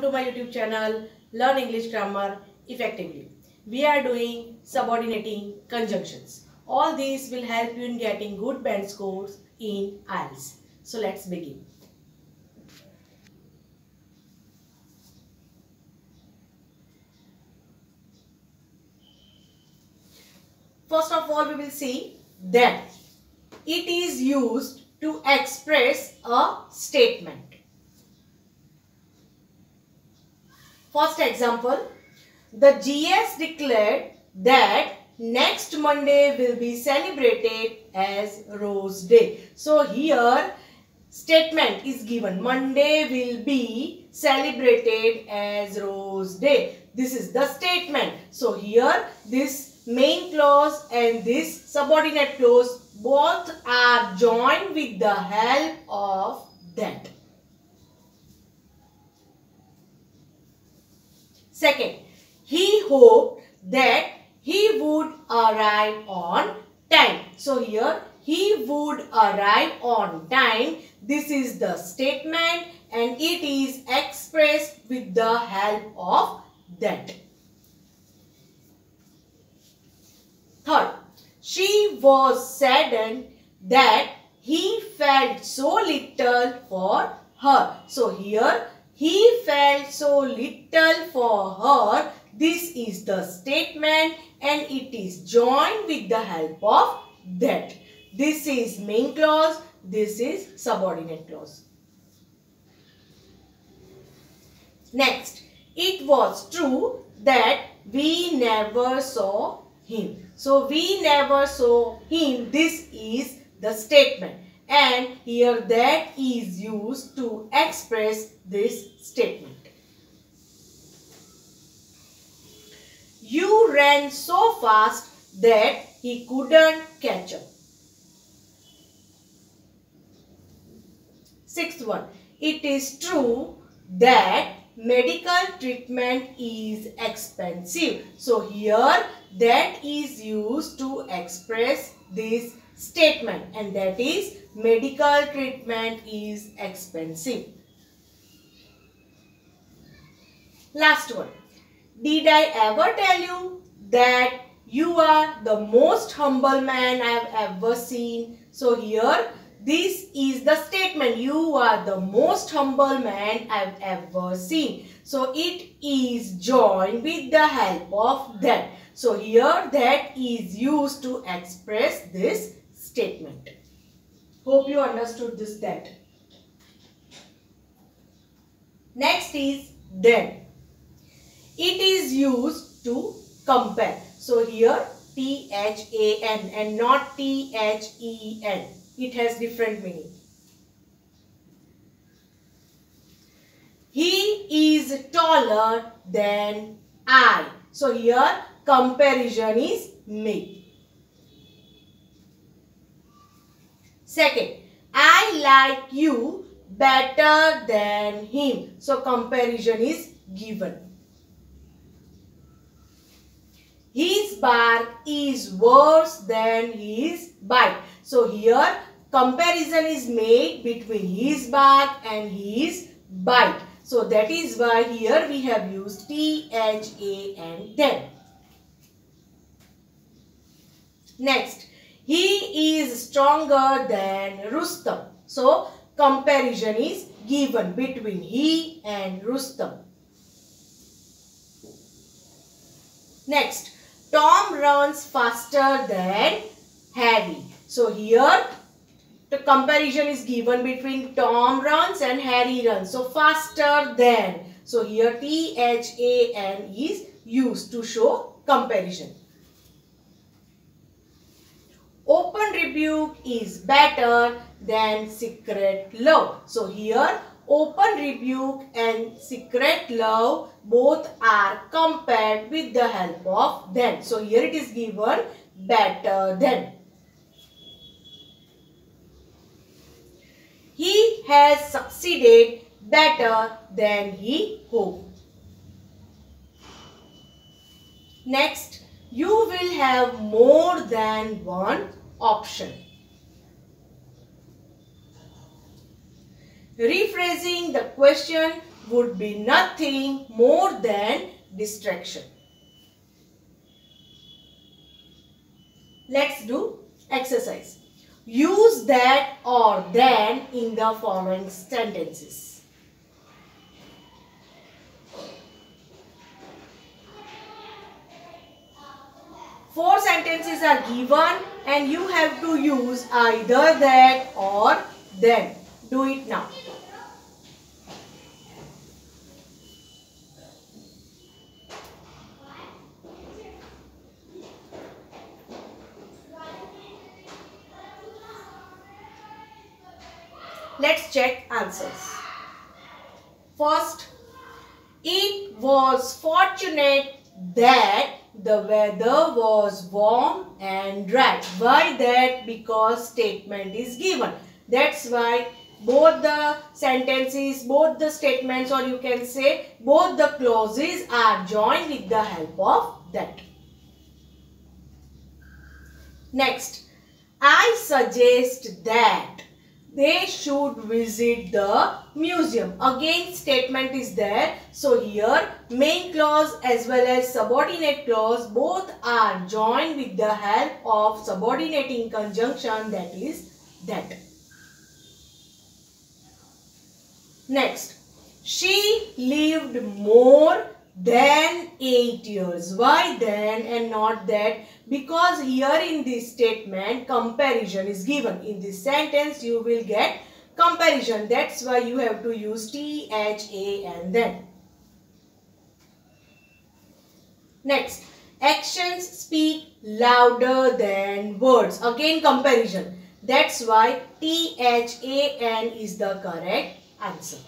to my YouTube channel Learn English Grammar Effectively. We are doing subordinating conjunctions. All these will help you in getting good band scores in IELTS. So let's begin. First of all, we will see that it is used to express a statement. First example, the GS declared that next Monday will be celebrated as Rose Day. So here statement is given, Monday will be celebrated as Rose Day. This is the statement. So here this main clause and this subordinate clause both are joined with the help of that. Second, he hoped that he would arrive on time. So here he would arrive on time. This is the statement and it is expressed with the help of that. Third, she was saddened that he felt so little for her. So here he felt so little for her. This is the statement and it is joined with the help of that. This is main clause. This is subordinate clause. Next, it was true that we never saw him. So we never saw him. This is the statement. And here that is used to express this statement. You ran so fast that he couldn't catch up. Sixth one. It is true that medical treatment is expensive. So here that is used to express this statement and that is medical treatment is expensive. Last one. Did I ever tell you that you are the most humble man I have ever seen? So here this is the statement. You are the most humble man I have ever seen. So it is joined with the help of that. So here that is used to express this statement. Hope you understood this that. Next is then. It is used to compare. So here THAN and not THEN. It has different meaning. He is taller than I. So here comparison is made. Second, I like you better than him. So comparison is given. His bark is worse than his bite. So here comparison is made between his bark and his bite. So that is why here we have used THAN then. Next, he is stronger than Rustam. So comparison is given between he and Rustam. Next, Tom runs faster than Harry. So here the comparison is given between Tom runs and Harry runs. So faster than. So here THAN is used to show comparison. Open rebuke is better than secret love. So here open rebuke and secret love both are compared with the help of than. So here it is given better than. He has succeeded better than he hoped. Next, you will have more than one option. Rephrasing the question would be nothing more than distraction. Let's do exercise. Use that or then in the following sentences. Four sentences are given and you have to use either that or then. Do it now. Let's check answers. First, it was fortunate that the weather was warm and dry. Why that? Because statement is given. That's why both the sentences, both the statements, or you can say both the clauses are joined with the help of that. Next, I suggest that they should visit the museum. Again, statement is there. So here, main clause as well as subordinate clause both are joined with the help of subordinating conjunction, that is that. Next, she lived more than 8 years. Why then and not that? Because here in this statement comparison is given. In this sentence you will get comparison. That's why you have to use THA and then. Next, actions speak louder than words. Again comparison. That's why THAN is the correct answer.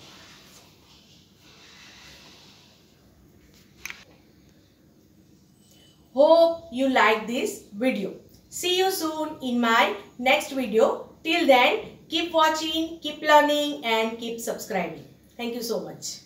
Hope you like this video. See you soon in my next video. Till then, keep watching, keep learning and keep subscribing. Thank you so much.